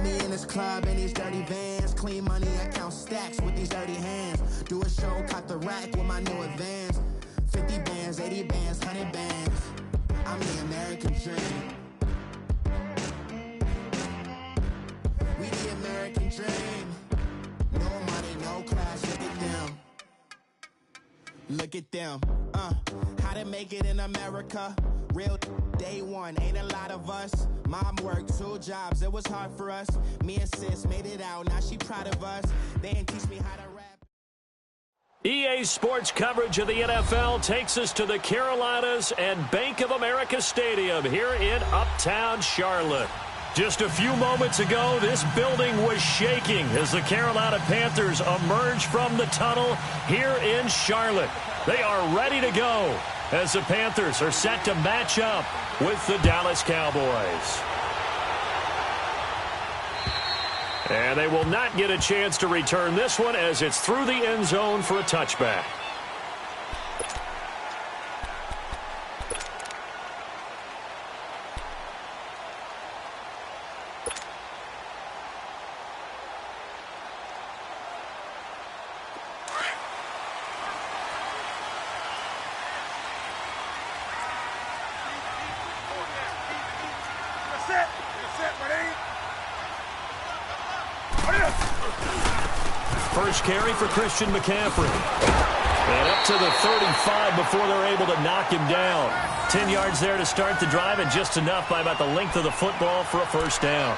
with me in this club in these dirty vans. Clean money, I count stacks with these dirty hands. Do a show, cop the rack with my new advance. 50 bands, 80 bands, 100 bands. I'm the American dream. We the American dream. No money, no class, look at them. Look at them, how to make it in America. Real day one, ain't a lot of us. Mom worked 2 jobs, it was hard for us. Me and sis made it out, now she proud of us. They didn't teach me how to rap. EA Sports coverage of the NFL takes us to the Carolinas and Bank of America Stadium here in Uptown Charlotte. Just a few moments ago, this building was shaking as the Carolina Panthers emerge from the tunnel here in Charlotte. They are ready to go as the Panthers are set to match up with the Dallas Cowboys. And they will not get a chance to return this one as it's through the end zone for a touchback. First carry for Christian McCaffrey. And up to the 35 before they're able to knock him down. 10 yards there to start the drive, and just enough by about the length of the football for a first down.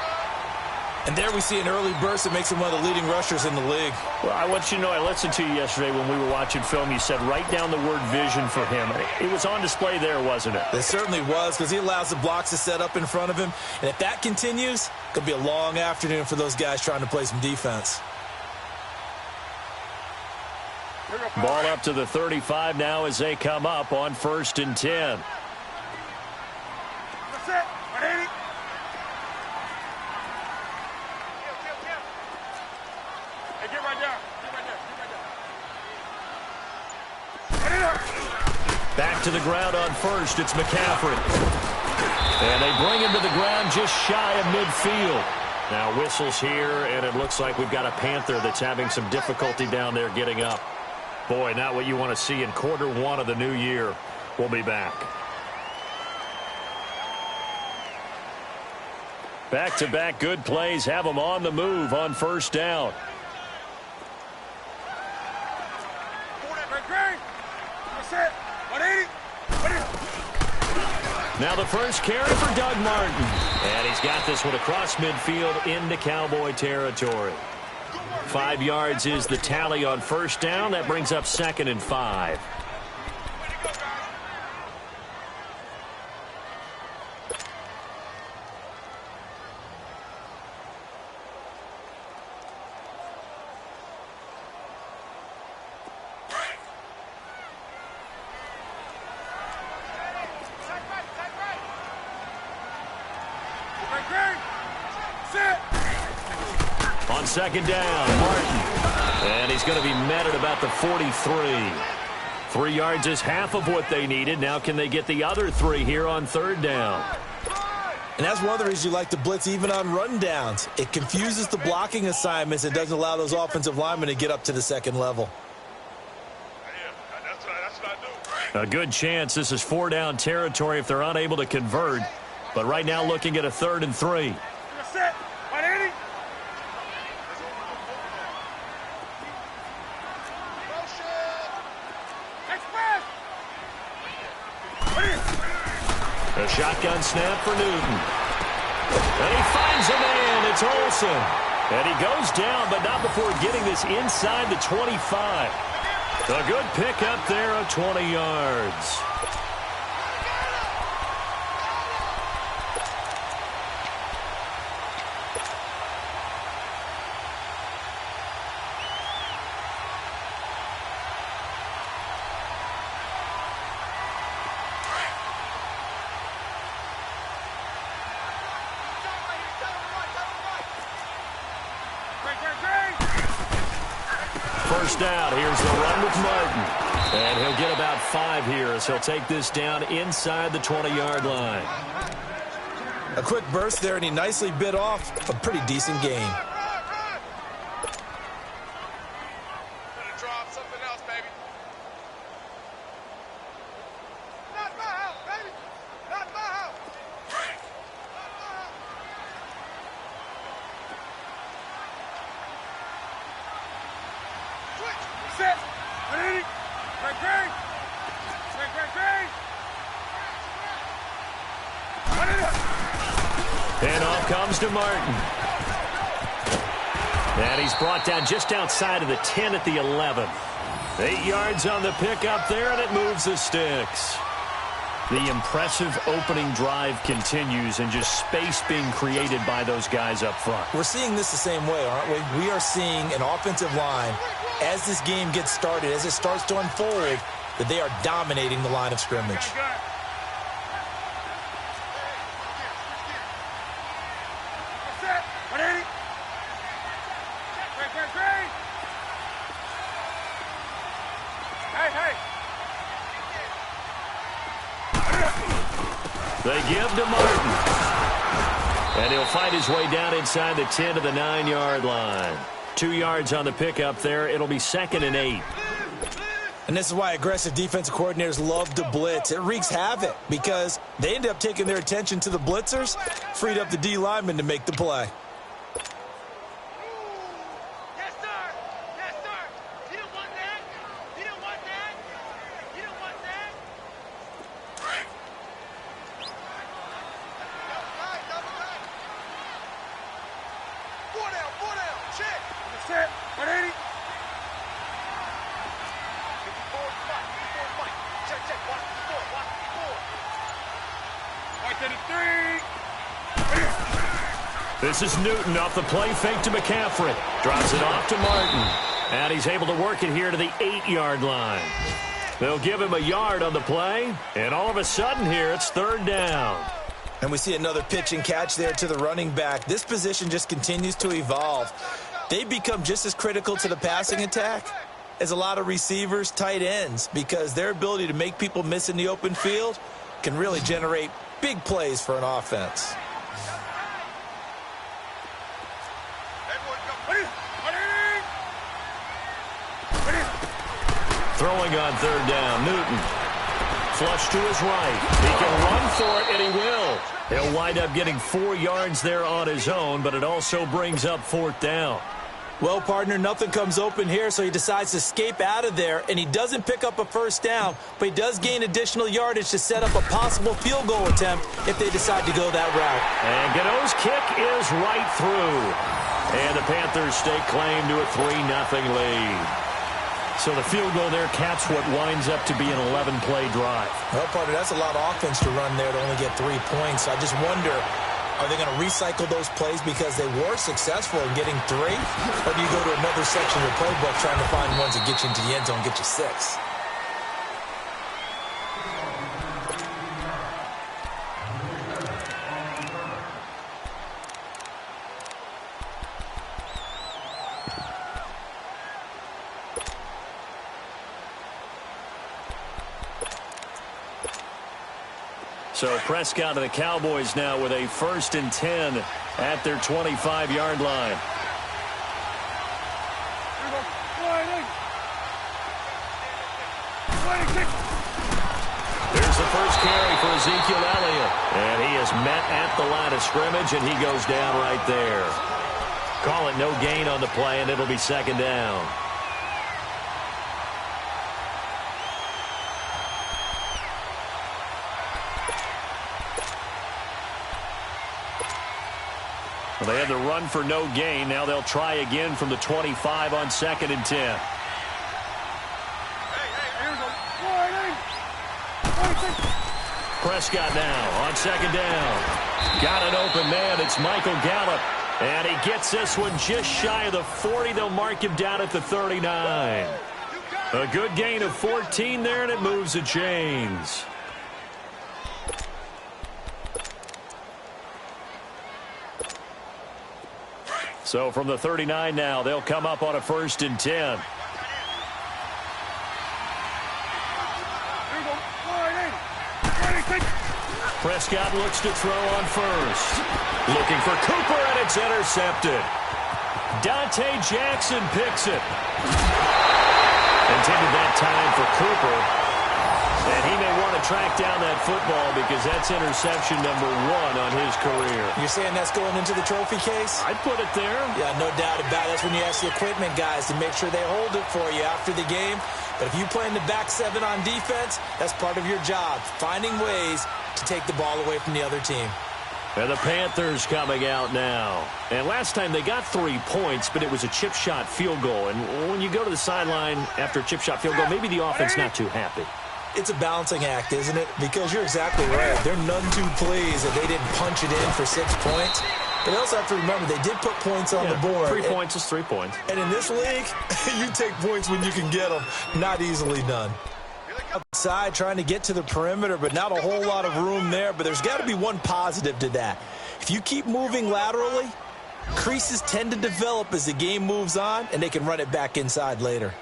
And there we see an early burst that makes him one of the leading rushers in the league. Well, I want you to know, I listened to you yesterday when we were watching film. You said write down the word vision for him. It was on display there, wasn't it? It certainly was, because he allows the blocks to set up in front of him. And if that continues, it'll be a long afternoon for those guys trying to play some defense. Ball up to the 35 now as they come up on 1st and 10. That's it. 180. Hey, get right down. Get right there. Back to the ground on 1st. It's McCaffrey. And they bring him to the ground just shy of midfield. Now whistles here, and it looks like we've got a Panther that's having some difficulty down there getting up. Boy, not what you want to see in Q1 of the new year. We'll be back. Back-to-back good plays have them on the move on 1st down. Now the first carry for Doug Martin. And he's got this one across midfield into Cowboy territory. 5 yards is the tally on 1st down. That brings up 2nd and 5. On 2nd down, Martin. And he's going to be met at about the 43. 3 yards is half of what they needed. Now can they get the other 3 here on 3rd down? And that's one of the reasons you like to blitz even on rundowns. It confuses the blocking assignments and doesn't allow those offensive linemen to get up to the 2nd level. A good chance this is 4-down territory if they're unable to convert. But right now looking at a 3rd and 3. A shotgun snap for Newton. And he finds a man. It's Olsen. And he goes down, but not before getting this inside the 25. A good pickup there of 20 yards. First down. Here's the run with Martin. And he'll get about 5 here as he'll take this down inside the 20-yard line. A quick burst there, and he nicely bit off a pretty decent gain. And off comes to Martin. And he's brought down just outside of the 10 at the 11. 8 yards on the pickup there, and it moves the sticks. The impressive opening drive continues, and just space being created by those guys up front. We're seeing this the same way, aren't we? We are seeing an offensive line, as this game gets started, as it starts to unfold, that they are dominating the line of scrimmage. They give to Martin. And he'll fight his way down inside the 10 to the 9-yard line. 2 yards on the pickup there. It'll be 2nd and 8. And this is why aggressive defensive coordinators love to blitz. It wreaks havoc because they end up taking their attention to the blitzers, freed up the D lineman to make the play. This is Newton off the play fake to McCaffrey. Drops it off to Martin. And he's able to work it here to the 8-yard line. They'll give him a yard on the play. And all of a sudden here, it's 3rd down. And we see another pitch and catch there to the running back. This position just continues to evolve. They become just as critical to the passing attack as a lot of receivers, tight ends, because their ability to make people miss in the open field can really generate big plays for an offense. Throwing on 3rd down, Newton. Flush to his right. He can run for it, and he will. He'll wind up getting 4 yards there on his own, but it also brings up 4th down. Well, partner, nothing comes open here, so he decides to escape out of there, and he doesn't pick up a 1st down, but he does gain additional yardage to set up a possible field goal attempt if they decide to go that route. And Gano's kick is right through. And the Panthers stake claim to a 3-0 lead. So the field goal there caps what winds up to be an 11-play drive. Well, partner, that's a lot of offense to run there to only get 3 points. I just wonder, are they going to recycle those plays because they were successful in getting 3? Or do you go to another section of the playbook trying to find ones that get you into the end zone and get you 6? So Prescott and the Cowboys now with a 1st and 10 at their 25-yard line. Here's the first carry for Ezekiel Elliott. And he is met at the line of scrimmage, and he goes down right there. Call it no gain on the play, and it'll be 2nd down. Well, they had the run for no gain. Now they'll try again from the 25 on 2nd and 10. Prescott now on 2nd down. Got an open man. It's Michael Gallup. And he gets this one just shy of the 40. They'll mark him down at the 39. A good gain of 14 there, and it moves the chains. So from the 39 now, they'll come up on a 1st and 10. Prescott looks to throw on first. Looking for Cooper, and it's intercepted. Dante Jackson picks it. Intended that time for Cooper. And he may want to track down that football because that's interception number 1 on his career. You're saying that's going into the trophy case? I'd put it there. Yeah, no doubt about it. That's when you ask the equipment guys to make sure they hold it for you after the game. But if you play in the back 7 on defense, that's part of your job, finding ways to take the ball away from the other team. And the Panthers coming out now. And last time they got 3 points, but it was a chip shot field goal. And when you go to the sideline after a chip shot field goal, maybe the offense not too happy. It's a balancing act, isn't it? Because you're exactly right. They're none too pleased that they didn't punch it in for 6 points. But they also have to remember they did put points on the board. 3 points is 3 points. And in this league, you take points when you can get them. Not easily done. Outside trying to get to the perimeter, but not a whole lot of room there. But there's got to be one positive to that. If you keep moving laterally, creases tend to develop as the game moves on, and they can run it back inside later.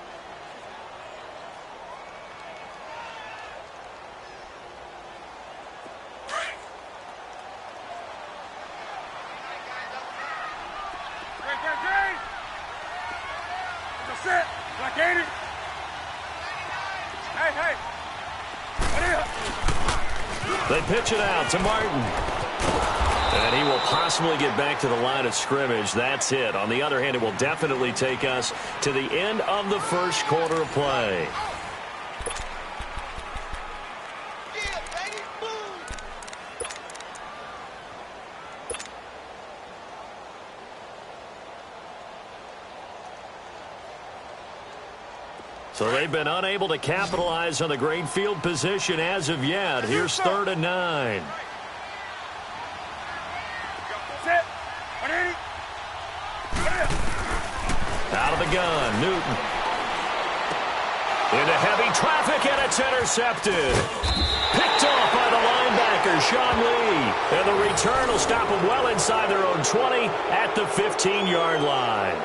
They pitch it out to Martin. And he will possibly get back to the line of scrimmage. That's it. On the other hand, it will definitely take us to the end of the first quarter of play. So they've been unable to capitalize on the great field position as of yet. Here's 3rd and 9. Out of the gun, Newton. Into heavy traffic, and it's intercepted. Picked off by the linebacker, Sean Lee. And the return will stop them well inside their own 20 at the 15-yard line.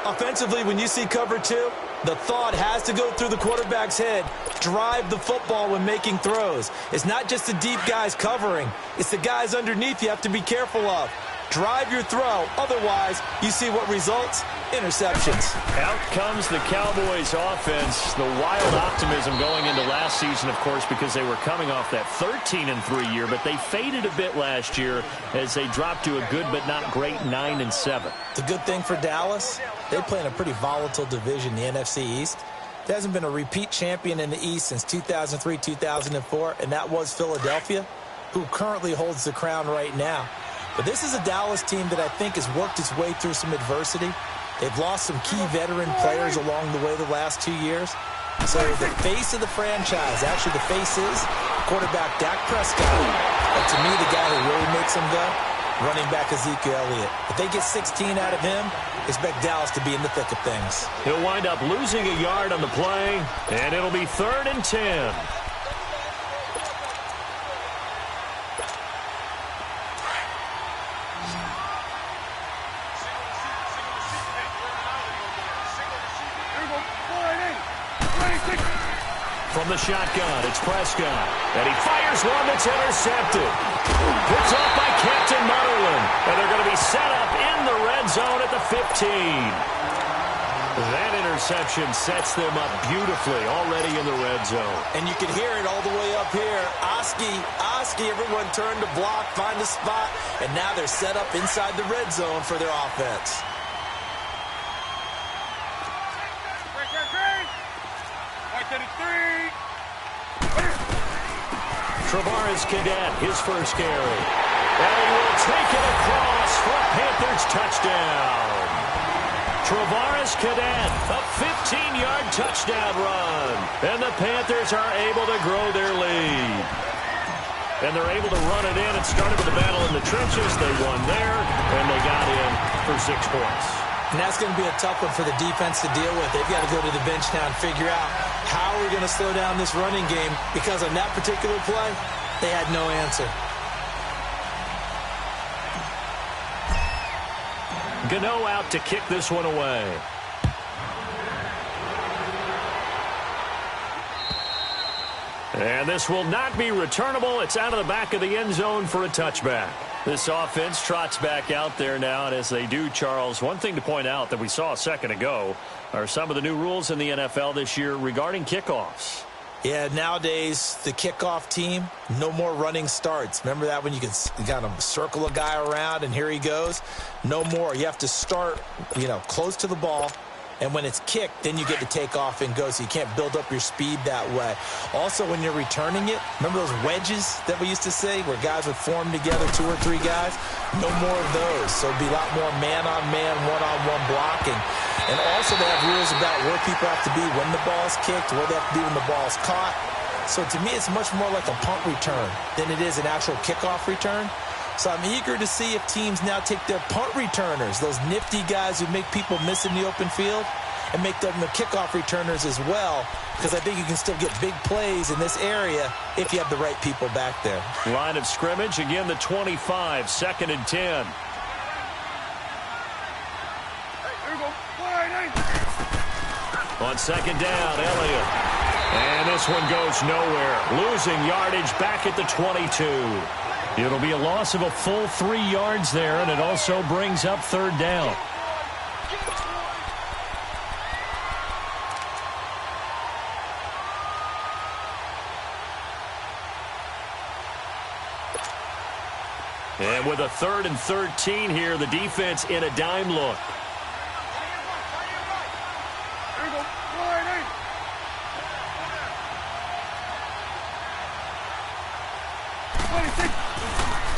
Offensively, when you see cover 2, the thought has to go through the quarterback's head. Drive the football when making throws. It's not just the deep guys covering. It's the guys underneath you have to be careful of. Drive your throw. Otherwise, you see what results? Interceptions. Out comes the Cowboys offense. The wild optimism going into last season, of course, because they were coming off that 13-3 year, but they faded a bit last year as they dropped to a good but not great 9-7. The good thing for Dallas, they play in a pretty volatile division, the NFC East. There hasn't been a repeat champion in the East since 2003, 2004, and that was Philadelphia, who currently holds the crown right now. But this is a Dallas team that I think has worked its way through some adversity. They've lost some key veteran players along the way the last 2 years. So the face of the franchise, actually the face is quarterback Dak Prescott. But to me, the guy who really makes them go, running back Ezekiel Elliott. If they get 16 out of him, expect Dallas to be in the thick of things. He'll wind up losing a yard on the play, and it'll be 3rd and 10. From the shotgun, it's Prescott. And he fires one that's intercepted. Picked off by Captain Mutterland. And they're going to be set up in the red zone at the 15. That interception sets them up beautifully already in the red zone. And you can hear it all the way up here. Oski, everyone turned to block, find a spot. And now they're set up inside the red zone for their offense. Travaris Cadet, his first carry. And he will take it across for a Panthers touchdown. Travaris Cadet, a 15-yard touchdown run. And the Panthers are able to grow their lead. And they're able to run it in. It started with the battle in the trenches. They won there, and they got in for 6 points. And that's going to be a tough one for the defense to deal with. They've got to go to the bench now and figure out how we're going to slow down this running game, because on that particular play, they had no answer. Gano out to kick this one away. And this will not be returnable. It's out of the back of the end zone for a touchback. This offense trots back out there now, and as they do, Charles, one thing to point out that we saw a second ago are some of the new rules in the NFL this year regarding kickoffs. Yeah, nowadays, the kickoff team, no more running starts. Remember that when you could kind of circle a guy around and here he goes? No more. You have to start, close to the ball. And when it's kicked, then you get to take off and go, so you can't build up your speed that way. Also, when you're returning it, remember those wedges that we used to say where guys would form together, 2 or 3 guys? No more of those. So it'd be a lot more man-on-man, one-on-one blocking. And also they have rules about where people have to be when the ball is kicked, where they have to be when the ball is caught. So to me, it's much more like a punt return than it is an actual kickoff return. So I'm eager to see if teams now take their punt returners, those nifty guys who make people miss in the open field, and make them the kickoff returners as well, because I think you can still get big plays in this area if you have the right people back there. Line of scrimmage, again the 25, 2nd and 10. On 2nd down, Elliott. And this one goes nowhere. Losing yardage back at the 22. It'll be a loss of a full 3 yards there, and it also brings up 3rd down. And with a 3rd and 13 here, the defense in a dime look.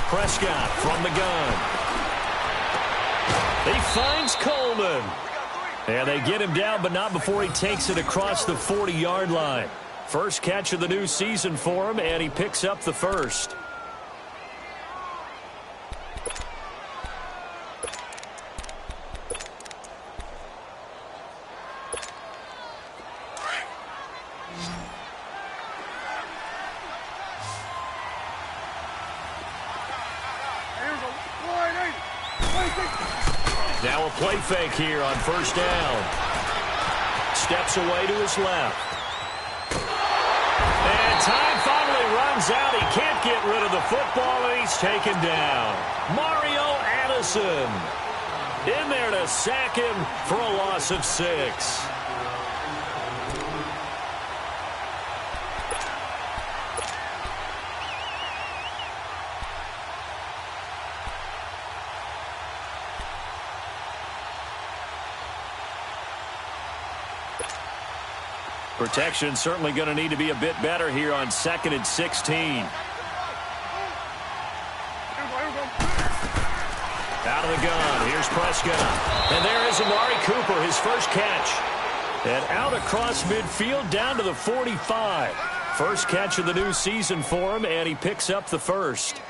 Prescott from the gun. He finds Coleman. And they get him down, but not before he takes it across the 40-yard line. First catch of the new season for him, and he picks up the first. Now a play fake here on 1st down. Steps away to his left. And time finally runs out. He can't get rid of the football, and he's taken down. Mario Addison in there to sack him for a loss of 6. Protection certainly going to need to be a bit better here on 2nd and 16. Out of the gun. Here's Prescott. And there is Amari Cooper, his first catch. And out across midfield down to the 45. First catch of the new season for him, and he picks up the first.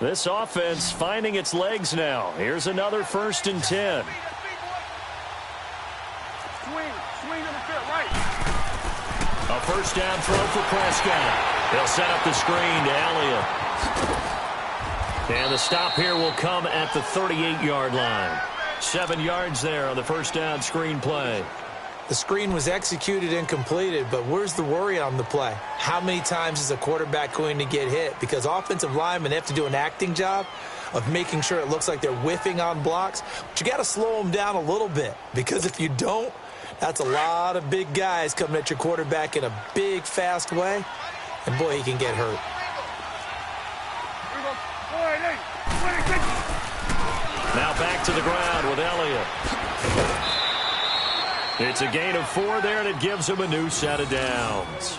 This offense finding its legs now. Here's another 1st and 10. A 1st down throw for Prescott. They'll set up the screen to Elliott. And the stop here will come at the 38-yard line. 7 yards there on the 1st down screen play. The screen was executed and completed, but where's the worry on the play? How many times is a quarterback going to get hit? Because offensive linemen have to do an acting job of making sure it looks like they're whiffing on blocks. But you got to slow them down a little bit, because if you don't, that's a lot of big guys coming at your quarterback in a big, fast way. And, boy, he can get hurt. Now back to the ground with Elliott. It's a gain of 4 there, and it gives them a new set of downs.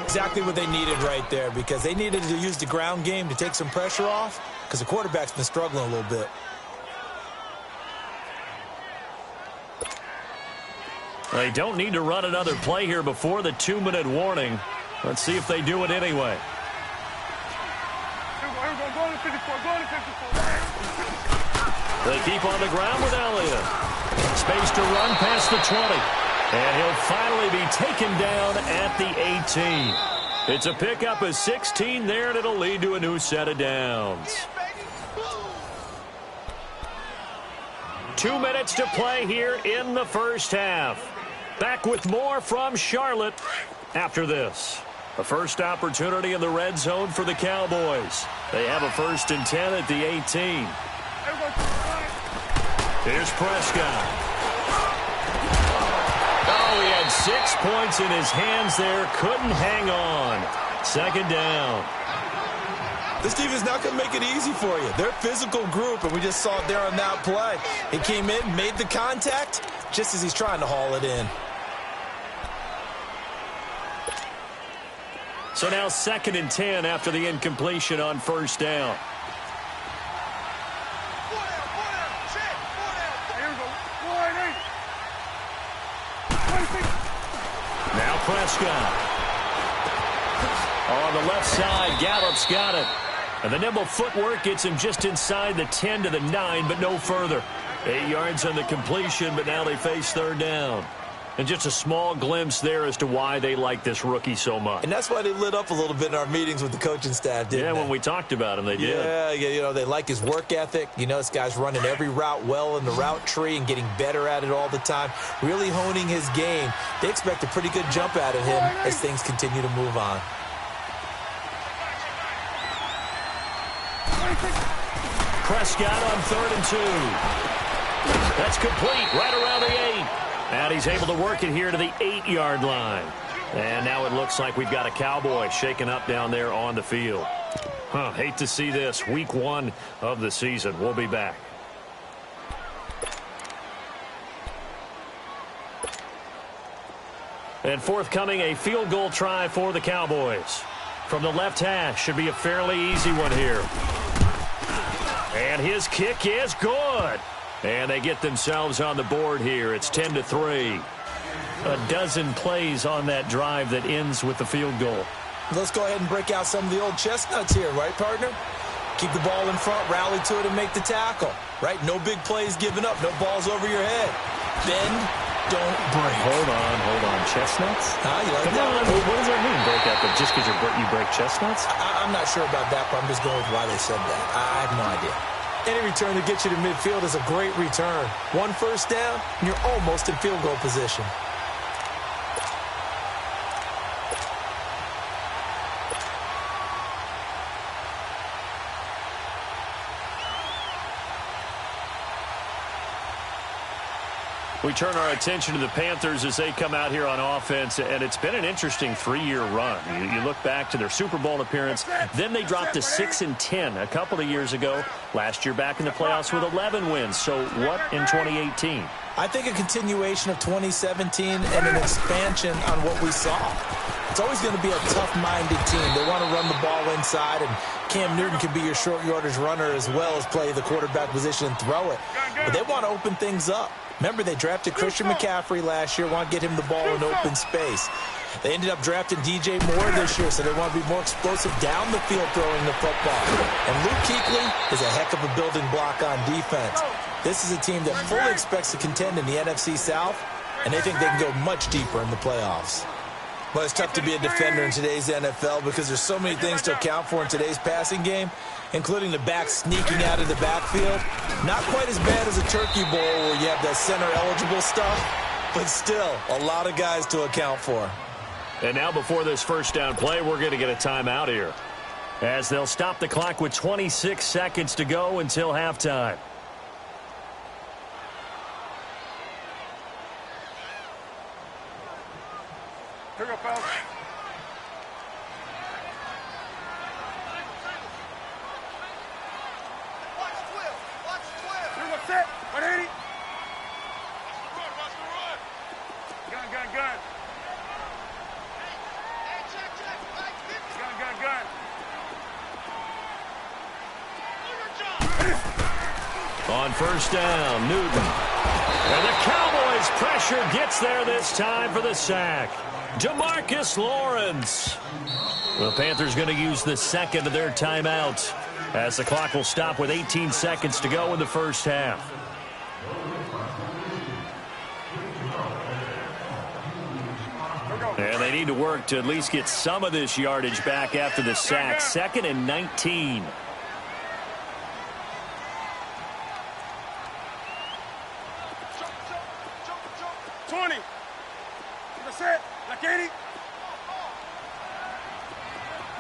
Exactly what they needed right there, because they needed to use the ground game to take some pressure off, because the quarterback's been struggling a little bit. They don't need to run another play here before the 2-minute warning. Let's see if they do it anyway. They keep on the ground with Elliott. Space to run past the 20. And he'll finally be taken down at the 18. It's a pickup of 16 there, and it'll lead to a new set of downs. 2 minutes to play here in the first half. Back with more from Charlotte after this. A first opportunity in the red zone for the Cowboys. They have a 1st and 10 at the 18. Here's Prescott. Oh, he had 6 points in his hands there. Couldn't hang on. 2nd down. This defense is not going to make it easy for you. They're a physical group, and we just saw it there on that play. He came in, made the contact, just as he's trying to haul it in. So now 2nd and 10 after the incompletion on 1st down. Now Prescott. On the left side, Gallup's got it. And the nimble footwork gets him just inside the 10 to the 9, but no further. 8 yards on the completion, but now they face 3rd down. And just a small glimpse there as to why they like this rookie so much. And that's why they lit up a little bit in our meetings with the coaching staff, didn't they? Yeah, when we talked about him, they did. Yeah, you know, they like his work ethic. You know, this guy's running every route well in the route tree and getting better at it all the time, really honing his game. They expect a pretty good jump out of him as things continue to move on. Prescott on 3rd and 2. That's complete right around the 8. And he's able to work it here to the 8-yard line. And now it looks like we've got a Cowboy shaken up down there on the field. Hate to see this. Week 1 of the season. We'll be back. And forthcoming, a field goal try for the Cowboys. From the left hash, should be a fairly easy one here. And his kick is good. And they get themselves on the board here. It's 10-3. A dozen plays on that drive that ends with the field goal. Let's go ahead and break out some of the old chestnuts here, right, partner? Keep the ball in front, rally to it, and make the tackle, right? No big plays given up, no balls over your head. Bend, don't break. Hold on. Chestnuts? You like Come that? on. What does that mean, break out? But just because you break chestnuts? I'm not sure about that, but I'm just going with why they said that. I have no idea. Any return that gets you to midfield is a great return. 1 first down, and you're almost in field goal position. We turn our attention to the Panthers as they come out here on offense, and it's been an interesting 3-year run. You look back to their Super Bowl appearance, then they dropped to 6-10 a couple of years ago. Last year back in the playoffs with 11 wins. So what in 2018? I think a continuation of 2017 and an expansion on what we saw. It's always going to be a tough-minded team. They want to run the ball inside, and Cam Newton can be your short yardage runner as well as play the quarterback position and throw it. But they want to open things up. Remember, they drafted Christian McCaffrey last year, want to get him the ball in open space. They ended up drafting DJ Moore this year, so they want to be more explosive down the field throwing the football. And Luke Kuechly is a heck of a building block on defense. This is a team that fully expects to contend in the NFC South, and they think they can go much deeper in the playoffs. Well, it's tough to be a defender in today's NFL because there's so many things to account for in today's passing game, including the back sneaking out of the backfield. Not quite as bad as a turkey bowl where you have that center-eligible stuff, but still a lot of guys to account for. And now before this first down play, we're going to get a timeout here, as they'll stop the clock with 26 seconds to go until halftime. Here we go, fellas. Watch 12. Here we go, set. 180. Watch the run. Gun. Hey, check. Gun. On first down, Newton. And the Cowboys' pressure gets there this time for the sack. DeMarcus Lawrence. The Panthers going to use the second of their timeout as the clock will stop with 18 seconds to go in the first half. And they need to work to at least get some of this yardage back after the sack. 2nd and 19. Watch, Andy.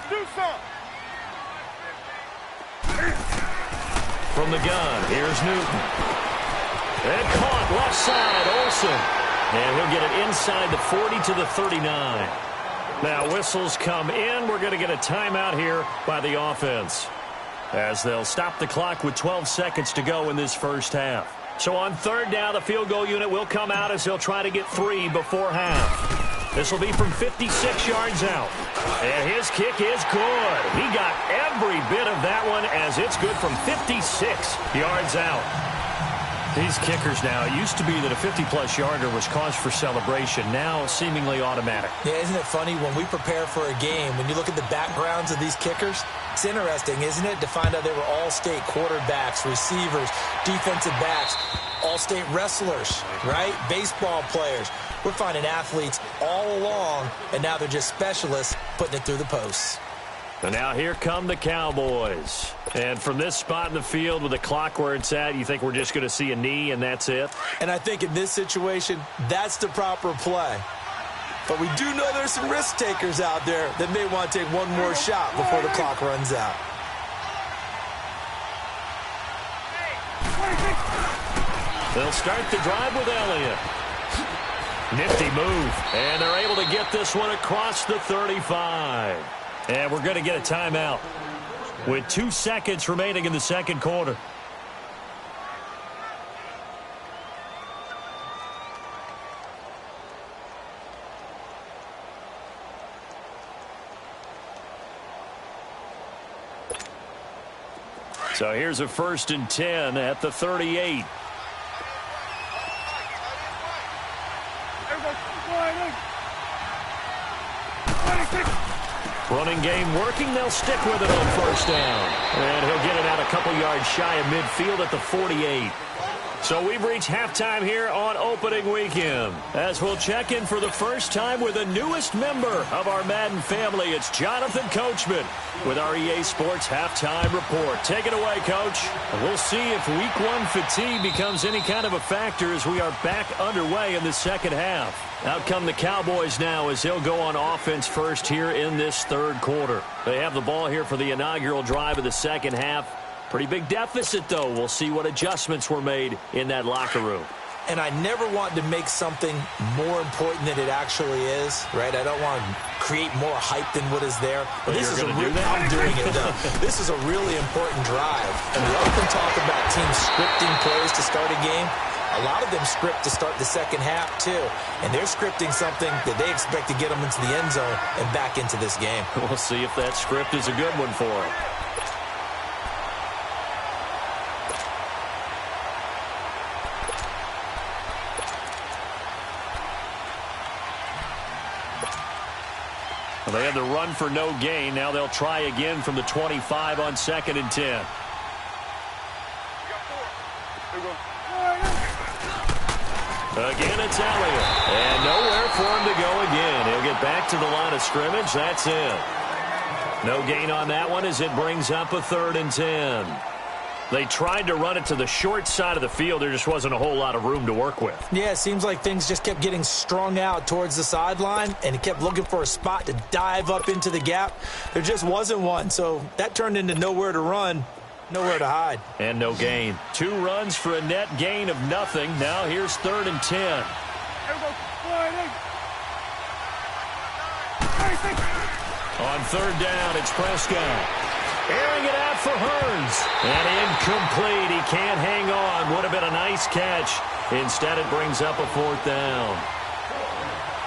Do something. From the gun, here's Newton. And caught left side, Olsen. And he'll get it inside the 40 to the 39. Now whistles come in. We're going to get a timeout here by the offense, as they'll stop the clock with 12 seconds to go in this first half. So on third down, the field goal unit will come out as they'll try to get 3 before half. This will be from 56 yards out. And his kick is good. He got every bit of that one, as it's good from 56 yards out. These kickers now, it used to be that a 50-plus yarder was cause for celebration. Now seemingly automatic. Yeah, isn't it funny when we prepare for a game, when you look at the backgrounds of these kickers, it's interesting, isn't it, to find out they were all-state quarterbacks, receivers, defensive backs, all-state wrestlers, right? Baseball players. We're finding athletes all along, and now they're just specialists putting it through the posts. And now here come the Cowboys. And from this spot in the field with the clock where it's at, you think we're just going to see a knee and that's it? And I think in this situation, that's the proper play. But we do know there's some risk takers out there that may want to take one more shot before the clock runs out. They'll start the drive with Elliott. Nifty move. And they're able to get this one across the 35. And we're going to get a timeout with 2 seconds remaining in the second quarter. So here's a 1st and 10 at the 38. Running game working. They'll stick with it on 1st down. And he'll get it out a couple yards shy of midfield at the 48. So we've reached halftime here on opening weekend, as we'll check in for the first time with the newest member of our Madden family. It's Jonathan Coachman with our EA Sports Halftime Report. Take it away, Coach. We'll see if Week 1 fatigue becomes any kind of a factor as we are back underway in the second half. Out come the Cowboys now as they'll go on offense first here in this third quarter. They have the ball here for the inaugural drive of the second half. Pretty big deficit, though. We'll see what adjustments were made in that locker room. And I never want to make something more important than it actually is, right? I don't want to create more hype than what is there. But this is I'm doing it, though. This is a really important drive. And we often talk about teams scripting plays to start a game. A lot of them script to start the second half, too. And they're scripting something that they expect to get them into the end zone and back into this game. We'll see if that script is a good one for them. They had the run for no gain. Now they'll try again from the 25 on 2nd and 10. Again, it's Elliott. And nowhere for him to go again. He'll get back to the line of scrimmage. That's it. No gain on that one as it brings up a 3rd and 10. They tried to run it to the short side of the field. There just wasn't a whole lot of room to work with. Yeah, it seems like things just kept getting strung out towards the sideline, and he kept looking for a spot to dive up into the gap. There just wasn't one, so that turned into nowhere to run, nowhere to hide. And no gain. 2 runs for a net gain of nothing. Now here's 3rd and 10. On 3rd down, it's Prescott. Airing it out for Hearns. And incomplete. He can't hang on. Would have been a nice catch. Instead, it brings up a 4th down.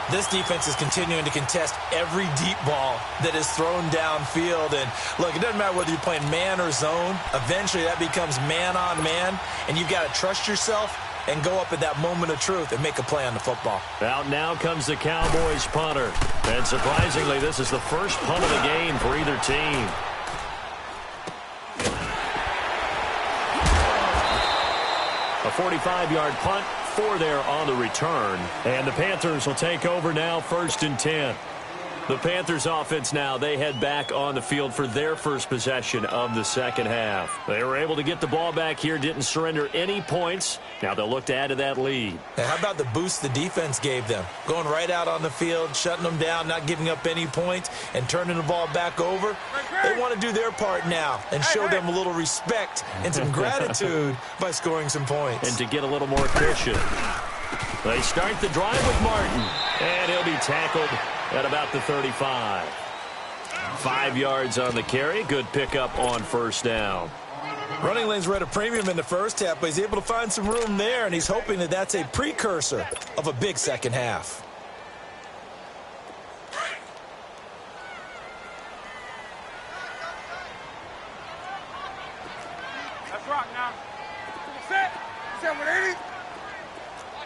This defense is continuing to contest every deep ball that is thrown downfield. And, look, it doesn't matter whether you're playing man or zone. Eventually, that becomes man on man. And you've got to trust yourself and go up at that moment of truth and make a play on the football. Out now comes the Cowboys punter. And surprisingly, this is the first punt of the game for either team. A 45-yard punt, 4 there on the return. And the Panthers will take over now, 1st and 10. The Panthers offense now, they head back on the field for their first possession of the second half. They were able to get the ball back here, didn't surrender any points. Now they'll look to add to that lead. And how about the boost the defense gave them? Going right out on the field, shutting them down, not giving up any points, and turning the ball back over. They want to do their part now and show them a little respect and some gratitude by scoring some points. And to get a little more cushion. They start the drive with Martin, and he'll be tackled at about the 35. 5 yards on the carry. Good pickup on first down. Running lanes were at a premium in the first half, but he's able to find some room there, and he's hoping that that's a precursor of a big second half. Let's rock now. Set. 780.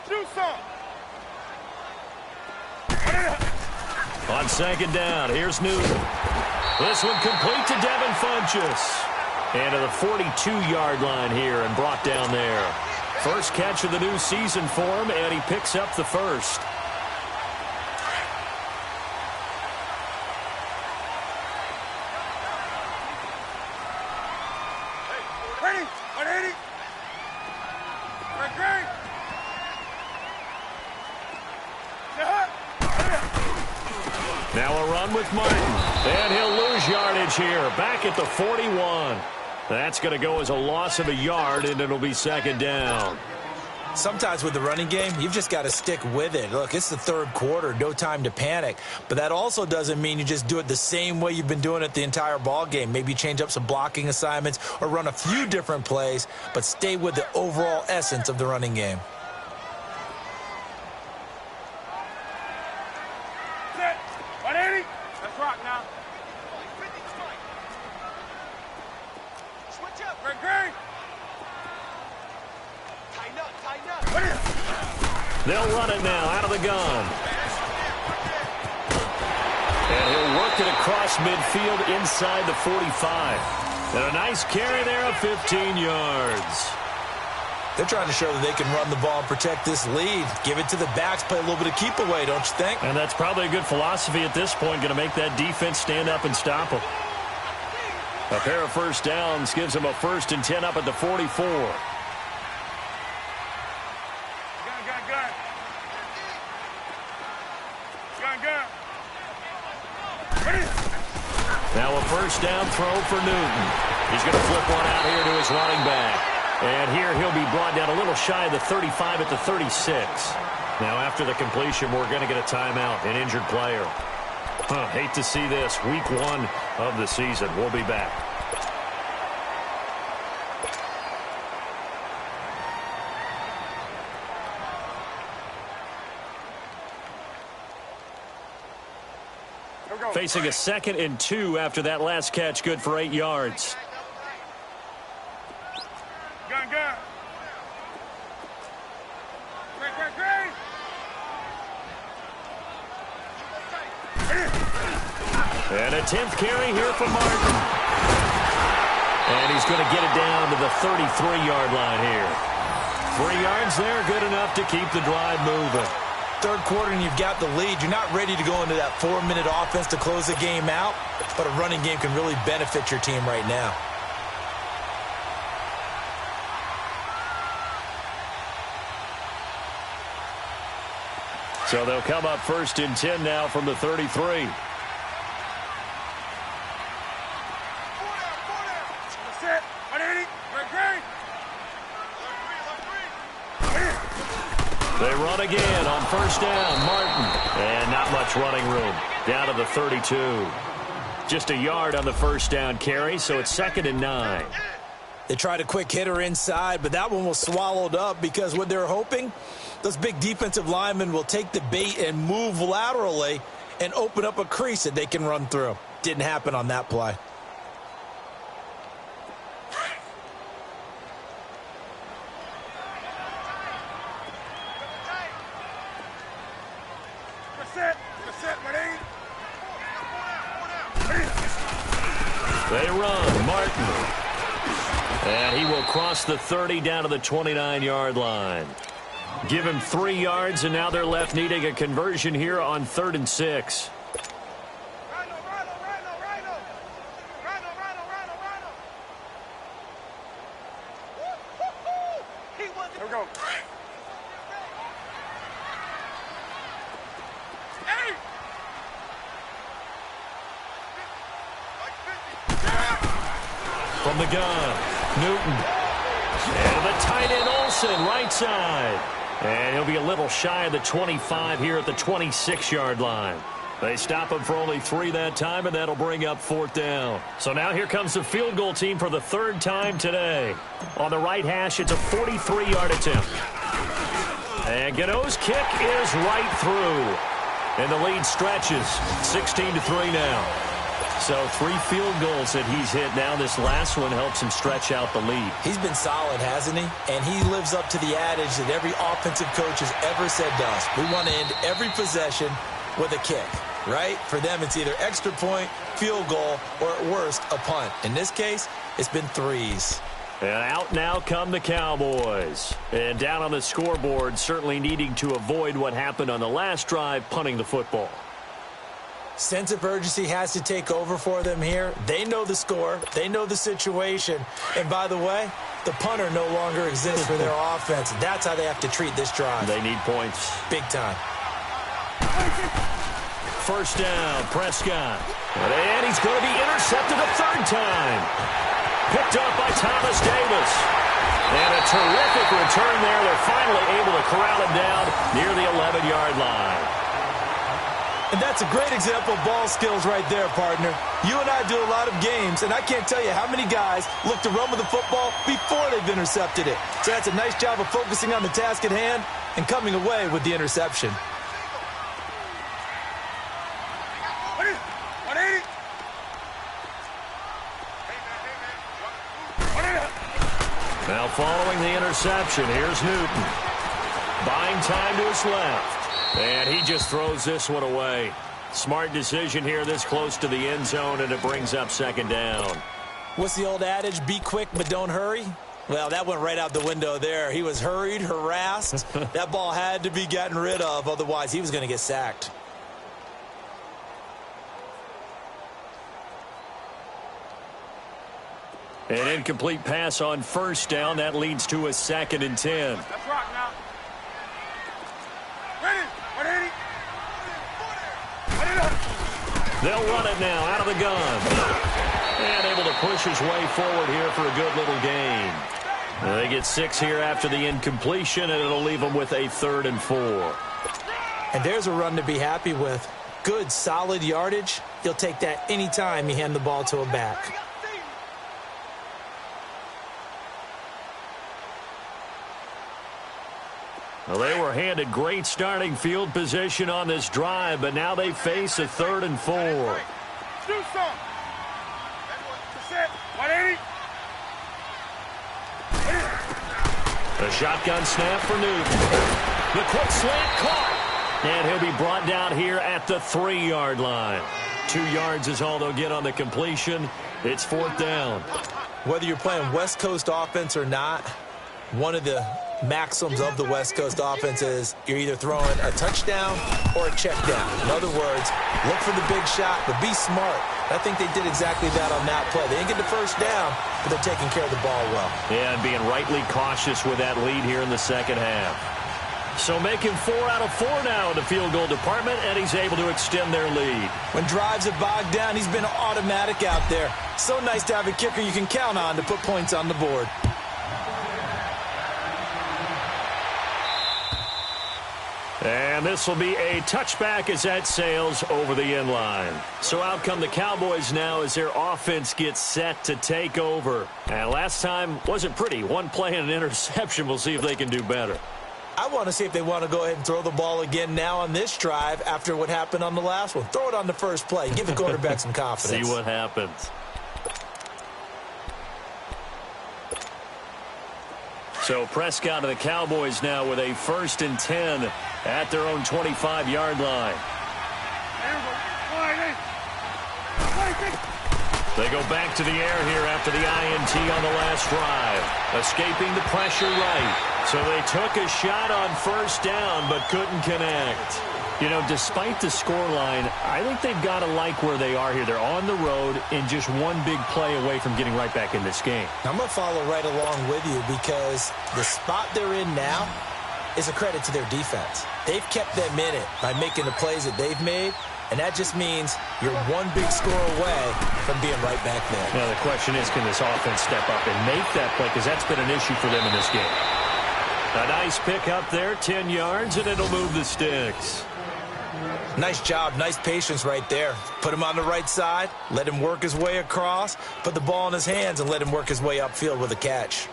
Do some. On second down, here's Newton. This one complete to Devin Funchess. And to the 42-yard line here and brought down there. First catch of the new season for him, and he picks up the first. Ready? 180. Great. Now a run with Martin. And he'll lose yardage here. Back at the 41. That's going to go as a loss of a yard, and it'll be second down. Sometimes with the running game, you've just got to stick with it. Look, it's the third quarter, no time to panic. But that also doesn't mean you just do it the same way you've been doing it the entire ball game. Maybe change up some blocking assignments or run a few different plays, but stay with the overall essence of the running game. Set. 180. Let's rock now. Switch up. Great. Tighten up. They'll run it now out of the gun. And he'll work it across midfield inside the 45. And a nice carry there of 15 yards. They're trying to show that they can run the ball and protect this lead. Give it to the backs, play a little bit of keep away, don't you think? And that's probably a good philosophy at this point, going to make that defense stand up and stop them. A pair of first downs gives them a 1st and 10 up at the 44. Gun. Now a first down throw for Newton. He's going to flip one out here to his running back. And here he'll be brought down a little shy of the 35 at the 36. Now after the completion, we're going to get a timeout, an injured player. Hate to see this. Week 1 of the season. We'll be back. Facing a 2nd and 2 after that last catch, good for 8 yards. Gun. Great. And a 10th carry here for Martin. And he's going to get it down to the 33-yard line here. 3 yards there, good enough to keep the drive moving. Third quarter and you've got the lead. You're not ready to go into that 4-minute offense to close the game out, but a running game can really benefit your team right now. So they'll come up 1st and 10 now from the 33. Set. 180. Great. They run again on first down. Martin. And not much running room. Down to the 32. Just a yard on the first down carry, so it's 2nd and 9. They tried a quick hitter inside, but that one was swallowed up because what they're hoping, those big defensive linemen will take the bait and move laterally and open up a crease that they can run through. Didn't happen on that play. They run. Martin. And he will cross the 30 down to the 29-yard line. Give him 3 yards, and now they're left needing a conversion here on 3rd and 6. Here we go. Hey! From the gun, Newton. And the tight end Olsen, right side. And he'll be a little shy of the 25 here at the 26-yard line. They stop him for only 3 that time, and that'll bring up 4th down. So now here comes the field goal team for the 3rd time today. On the right hash, it's a 43-yard attempt. And Gano's kick is right through. And the lead stretches, 16-3 now. So 3 field goals that he's hit now. This last one helps him stretch out the lead. He's been solid, hasn't he? And he lives up to the adage that every offensive coach has ever said to us. We want to end every possession with a kick, right? For them, it's either extra point, field goal, or at worst, a punt. In this case, it's been 3s. And out now come the Cowboys. And down on the scoreboard, certainly needing to avoid what happened on the last drive, punting the football. Sense of urgency has to take over for them here. They know the score. They know the situation. And by the way, the punter no longer exists for their offense. That's how they have to treat this drive. They need points. Big time. 1st down, Prescott. And he's going to be intercepted a 3rd time. Picked up by Thomas Davis. And a terrific return there. They're finally able to corral him down near the 11-yard line. And that's a great example of ball skills right there, partner. You and I do a lot of games, and I can't tell you how many guys look to run with the football before they've intercepted it. So that's a nice job of focusing on the task at hand and coming away with the interception. 180. Now following the interception, here's Newton. Buying time to his left. And he just throws this one away. Smart decision here this close to the end zone, and it brings up 2nd down. What's the old adage? Be quick, but don't hurry? Well, that went right out the window there. He was hurried, harassed. That ball had to be gotten rid of, otherwise he was going to get sacked. An incomplete pass on 1st down. That leads to a 2nd and 10. Let's rock now. Ready? 180. They'll run it now out of the gun. And able to push his way forward here for a good little gain. They get 6 here after the incompletion, and it'll leave them with a 3rd and 4. And there's a run to be happy with. Good, solid yardage. You'll take that any time you hand the ball to a back. Well, they were handed great starting field position on this drive, but now they face a 3rd and 4. Do some. Set. 180. The shotgun snap for Newton. The quick slant caught. And he'll be brought down here at the 3-yard line. 2 yards is all they'll get on the completion. It's 4th down. Whether you're playing West Coast offense or not, one of the maxims of the West Coast offense is you're either throwing a touchdown or a check down. In other words, look for the big shot, but be smart. I think they did exactly that on that play. They didn't get the 1st down, but they're taking care of the ball well. Yeah, and being rightly cautious with that lead here in the 2nd half. So making 4 out of 4 now in the field goal department, and he's able to extend their lead. When drives have bogged down, he's been automatic out there. So nice to have a kicker you can count on to put points on the board. And this will be a touchback as that sails over the end line. So out come the Cowboys now as their offense gets set to take over. And last time wasn't pretty. 1 play and an interception. We'll see if they can do better. I want to see if they want to go ahead and throw the ball again now on this drive after what happened on the last one. Throw it on the first play. Give the quarterback some confidence. See what happens. So Prescott of the Cowboys now with a 1st and 10 at their own 25-yard line. They go back to the air here after the INT on the last drive. Escaping the pressure right. So they took a shot on 1st down but couldn't connect. You know, despite the scoreline, I think they've got to like where they are here. They're on the road and just one big play away from getting right back in this game. I'm going to follow right along with you because the spot they're in now is a credit to their defense. They've kept them in it by making the plays that they've made, and that just means you're one big score away from being right back there. Now, the question is, can this offense step up and make that play? Because that's been an issue for them in this game. A nice pick up there, 10 yards, and it'll move the sticks. Nice job, nice patience right there. Put him on the right side, let him work his way across, put the ball in his hands, and let him work his way upfield with a catch.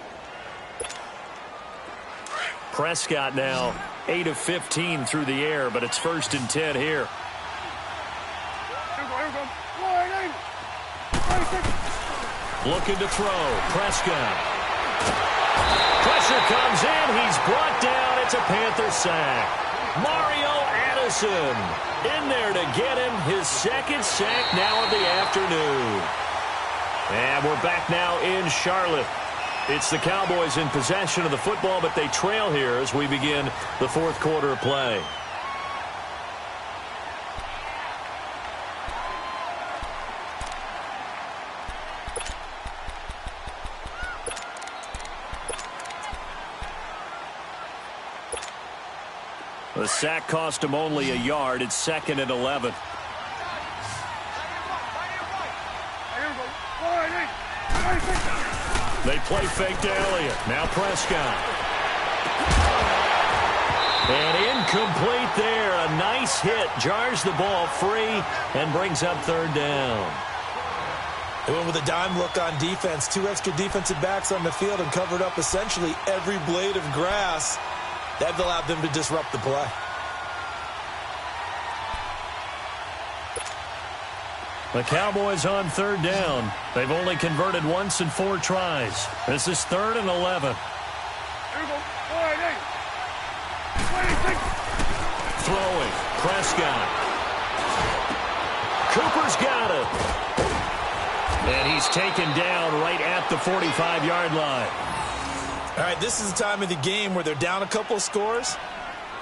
Prescott now 8 of 15 through the air, but it's 1st and 10 here. Looking to throw. Prescott. Pressure comes in. He's brought down. It's a Panther sack. Mario Addison in there to get him his 2nd sack now of the afternoon. And we're back now in Charlotte. It's the Cowboys in possession of the football, but they trail here as we begin the 4th quarter of play. The sack cost him only a yard. It's 2nd and 11. They play fake to Elliott. Now Prescott. And incomplete there. A nice hit. Jars the ball free and brings up 3rd down. They went with a dime look on defense. 2 extra defensive backs on the field and covered up essentially every blade of grass. That allowed them to disrupt the play. The Cowboys on 3rd down. They've only converted once in 4 tries. This is 3rd and 11. Throwing. Prescott. Cooper's got it. And he's taken down right at the 45-yard line. All right, this is the time of the game where they're down a couple of scores,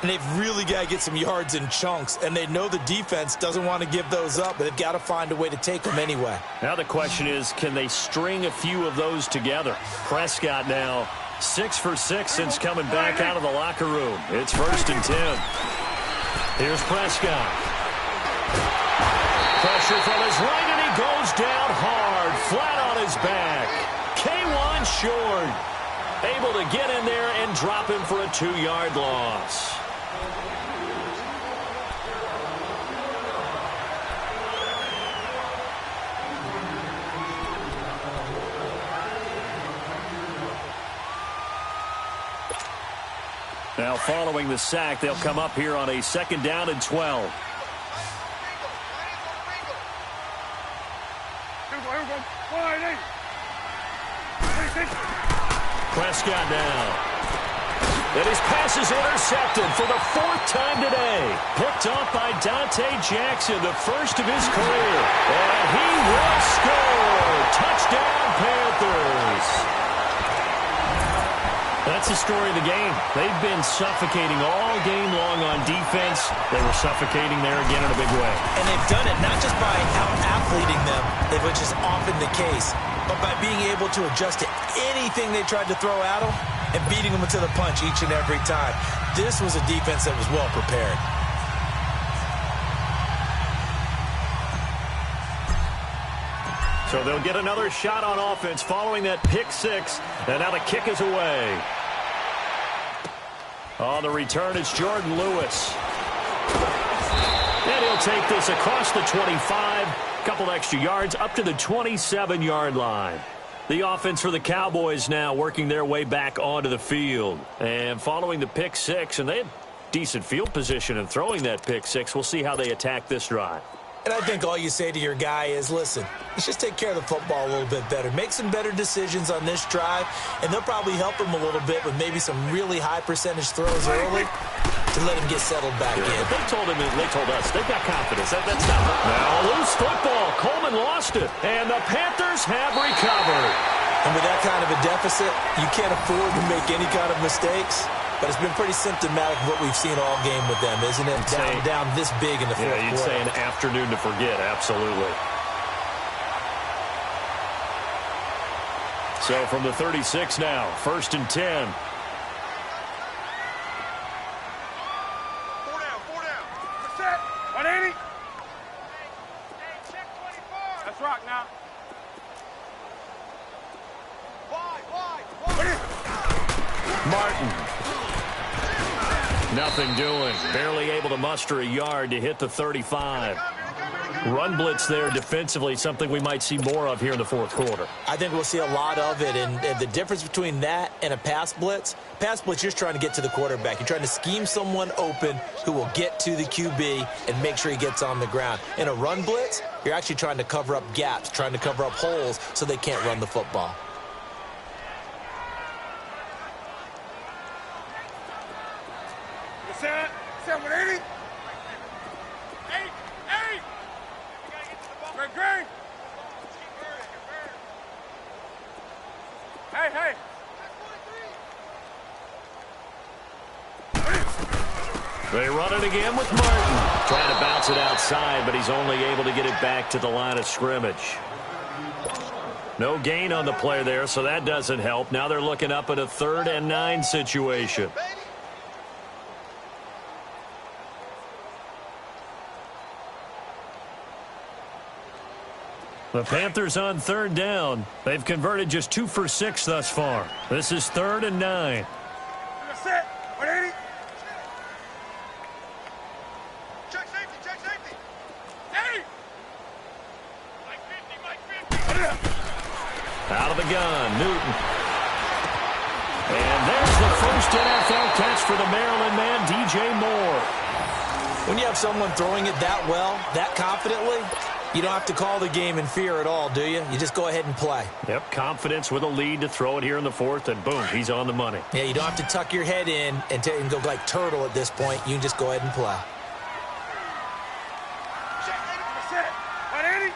and they've really got to get some yards in chunks, and they know the defense doesn't want to give those up, but they've got to find a way to take them anyway. Now the question is, can they string a few of those together? Prescott now 6 for 6 since coming back out of the locker room. It's 1st and 10. Here's Prescott. Pressure from his right, and he goes down hard, flat on his back. K1 short. Able to get in there and drop him for a 2-yard loss. Now following the sack, they'll come up here on a 2nd down and 12. Prescott now. And his pass is intercepted for the 4th time today. Picked off by Dante Jackson, the first of his career. And he will score. Touchdown, Panthers. That's the story of the game. They've been suffocating all game long on defense. They were suffocating there again in a big way. And they've done it not just by out-athleting them, which is often the case, but by being able to adjust to anything they tried to throw at them and beating them to the punch each and every time. This was a defense that was well prepared. So they'll get another shot on offense following that pick 6, and now the kick is away. On the return, it's Jordan Lewis. And he'll take this across the 25, a couple extra yards, up to the 27-yard line. The offense for the Cowboys now working their way back onto the field. And following the pick 6, and they had decent field position in throwing that pick 6. We'll see how they attack this drive. And I think all you say to your guy is, listen, let's just take care of the football a little bit better. Make some better decisions on this drive, and they'll probably help him a little bit with maybe some really high percentage throws early to let him get settled back in. They told him, they told us, they've got confidence. That's not it. Now, loose football. Coleman lost it, and the Panthers have recovered. And with that kind of a deficit, you can't afford to make any kind of mistakes. But it's been pretty symptomatic of what we've seen all game with them, isn't it? Down this big in the fourth quarter. Yeah, you'd say an afternoon to forget, absolutely. So from the 36 now, 1st and 10. Four down. Set. 180. Check 25. Let's rock now. Wide. Martin. Nothing doing. Barely able to muster a yard to hit the 35. Run blitz there defensively, something we might see more of here in the fourth quarter. I think we'll see a lot of it, and the difference between that and a pass blitz, you're just trying to get to the quarterback. You're trying to scheme someone open who will get to the QB and make sure he gets on the ground. In a run blitz, you're actually trying to cover up gaps, trying to cover up holes so they can't run the football. Set 180. Great. Hey. They run it again with Martin. Trying to bounce it outside, but he's only able to get it back to the line of scrimmage. No gain on the play there, so that doesn't help. Now they're looking up at a 3rd and 9 situation. The Panthers on 3rd down. They've converted just 2 for 6 thus far. This is 3rd and 9. Set. 180. Check safety. Hey! Mike 50. Out of the gun, Newton. And there's the first NFL catch for the Maryland man, DJ Moore. When you have someone throwing it that well, that confidently, you don't have to call the game in fear at all, do you? You just go ahead and play. Yep, confidence with a lead to throw it here in the 4th, and boom, he's on the money. Yeah, you don't have to tuck your head in and go like turtle at this point. You can just go ahead and play. Set. 180.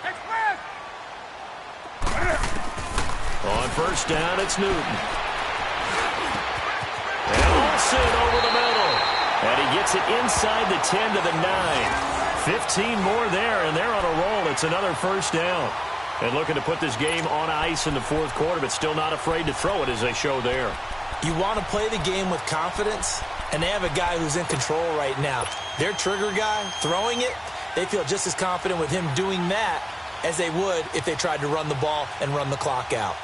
Express. On 1st down, it's Newton. And Olsen over the middle. And he gets it inside the 10 to the 9. 15 more there, and they're on a roll. It's another 1st down. And looking to put this game on ice in the 4th quarter, but still not afraid to throw it as they show there. You want to play the game with confidence, and they have a guy who's in control right now. Their trigger guy throwing it, they feel just as confident with him doing that as they would if they tried to run the ball and run the clock out.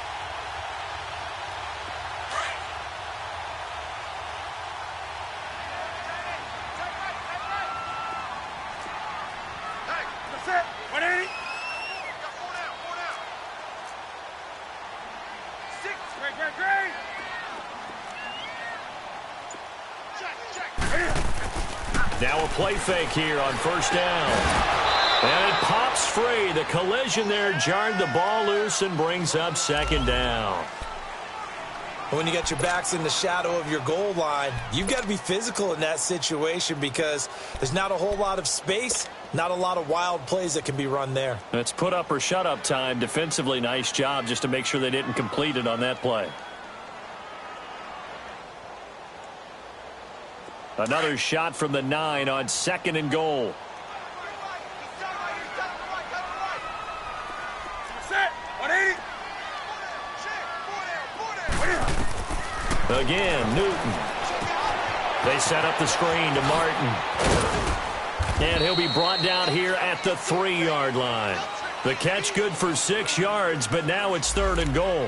Set. 180. Great. Now a play fake here on 1st down. And it pops free. The collision there jarred the ball loose and brings up 2nd down. When you got your backs in the shadow of your goal line, you've got to be physical in that situation because there's not a whole lot of space, not a lot of wild plays that can be run there. It's put up or shut up time. Defensively, nice job just to make sure they didn't complete it on that play. Another shot from the 9 on 2nd and goal. Set. 180. Again, Newton. They set up the screen to Martin. And he'll be brought down here at the 3-yard line. The catch good for 6 yards, but now it's 3rd and goal.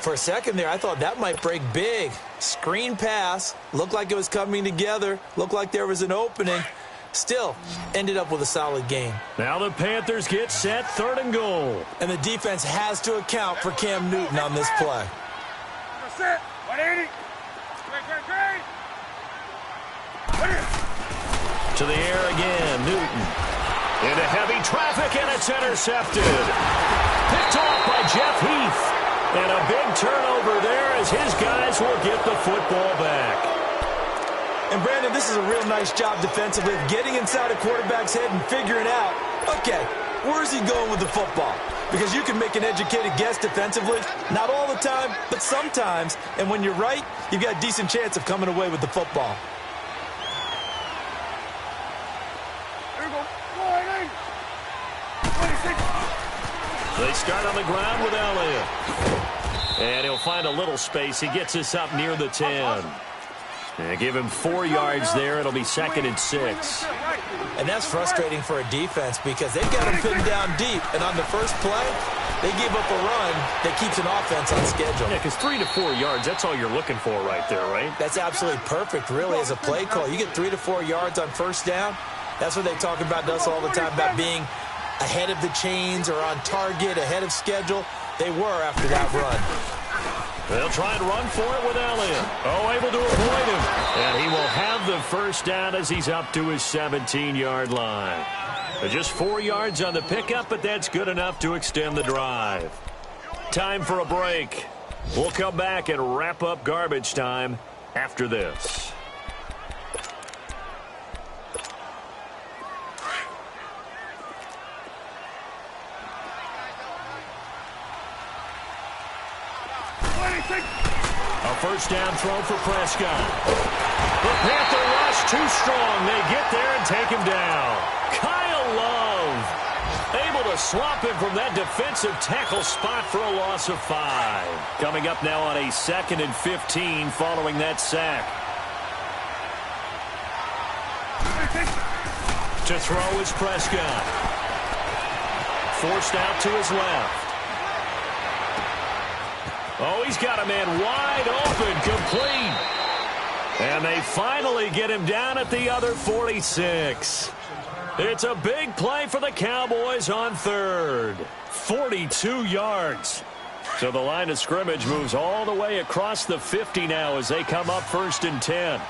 For a second there, I thought that might break big. Screen pass. Looked like it was coming together. Looked like there was an opening. Still, ended up with a solid game. Now the Panthers get set, 3rd and goal. And the defense has to account for Cam Newton on this play. Set. 180. Great. To the air again, Newton. Into heavy traffic, and it's intercepted. Picked off by Jeff Heath. And a big turnover there as his guys will get the football back. And, Brandon, this is a real nice job defensively of getting inside a quarterback's head and figuring out, okay, Where's he going with the football? Because you can make an educated guess defensively. Not all the time, but sometimes. And when you're right, you've got a decent chance of coming away with the football. Here we go. 26. They start on the ground with Elliott. And he'll find a little space. He gets us up near the 10. And give him 4 yards there. It'll be 2nd and 6. And that's frustrating for a defense because they've got him pinned down deep. And on the first play, they gave up a run that keeps an offense on schedule. Yeah, because 3 to 4 yards, that's all you're looking for right there, right? That's absolutely perfect, really, as a play call. You get 3 to 4 yards on first down. That's what they talk about us all the time, about being ahead of the chains or on target, ahead of schedule. They were after that run. They'll try and run for it with Elliott. Oh, able to avoid him. And he will have the first down as he's up to his 17-yard line. Just 4 yards on the pickup, but that's good enough to extend the drive. Time for a break. We'll come back and wrap up garbage time after this. A first down throw for Prescott. The Panther rush too strong. They get there and take him down. Kyle Love able to swap him from that defensive tackle spot for a loss of 5. Coming up now on a 2nd and 15 following that sack. To throw is Prescott. Forced out to his left. Oh, he's got a man wide open, complete. And they finally get him down at the other 46. It's a big play for the Cowboys on 3rd. 42 yards. So the line of scrimmage moves all the way across the 50 now as they come up 1st and 10.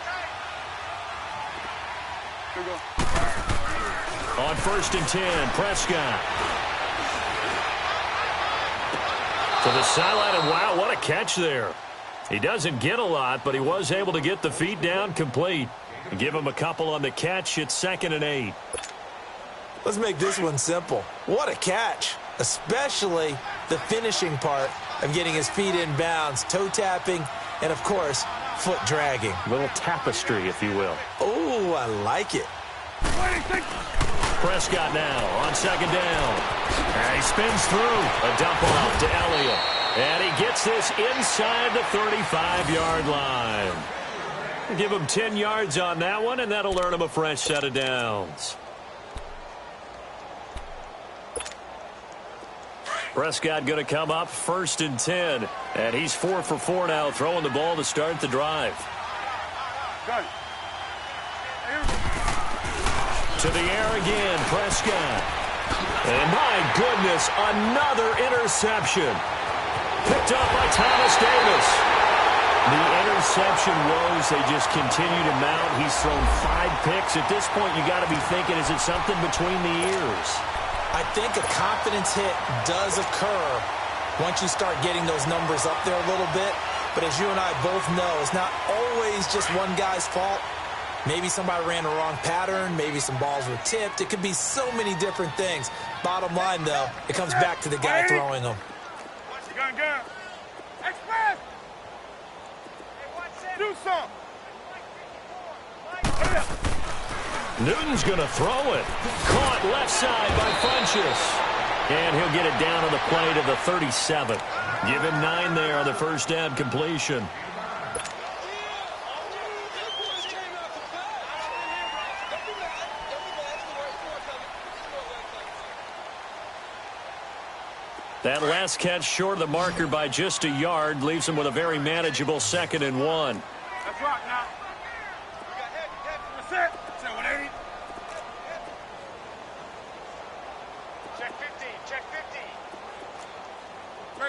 On 1st and 10, Prescott. To the sideline, and wow, what a catch there. He doesn't get a lot, but he was able to get the feet down complete. And give him a couple on the catch. It's 2nd and 8. Let's make this one simple. What a catch, especially the finishing part of getting his feet in bounds, toe tapping, and, of course, foot dragging. A little tapestry, if you will. Oh, I like it. Prescott now on 2nd down. And he spins through. A dump off to Elliott. And he gets this inside the 35-yard line. Give him 10 yards on that one, and that'll earn him a fresh set of downs. Prescott going to come up 1st and 10. And he's 4 for 4 now, throwing the ball to start the drive. To the air again, Prescott. And my goodness, another interception. Picked up by Thomas Davis. The interception woes, they just continue to mount. He's thrown 5 picks. At this point, you got to be thinking, is it something between the ears? I think a confidence hit does occur once you start getting those numbers up there a little bit. But as you and I both know, it's not always just one guy's fault. Maybe somebody ran the wrong pattern. Maybe some balls were tipped. It could be so many different things. Bottom line, though, it comes back to the guy throwing them. Gun. Express! Do something! Newton's going to throw it. Caught left side by Funchess. And he'll get it down on the play to the 37. Give him 9 there on the first down completion. That last catch short of the marker by just a yard leaves him with a very manageable 2nd and 1. Let's rock now. Set 180. Check 50.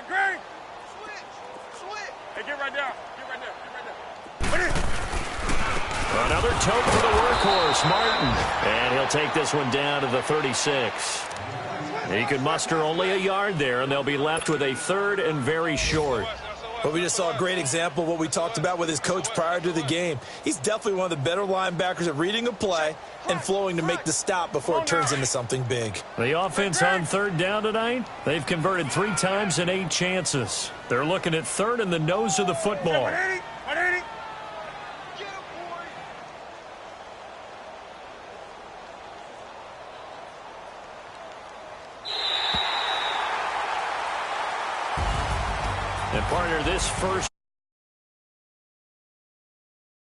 Great. Switch. Hey, get right down. Put it. Another tote for the workhorse, Martin. And he'll take this one down to the 36. He could muster only a yard there, and they'll be left with a 3rd and very short. But we just saw a great example of what we talked about with his coach prior to the game. He's definitely one of the better linebackers at reading a play and flowing to make the stop before it turns into something big. The offense on third down tonight, they've converted 3 times in 8 chances. They're looking at third in the nose of the football. And partner, this first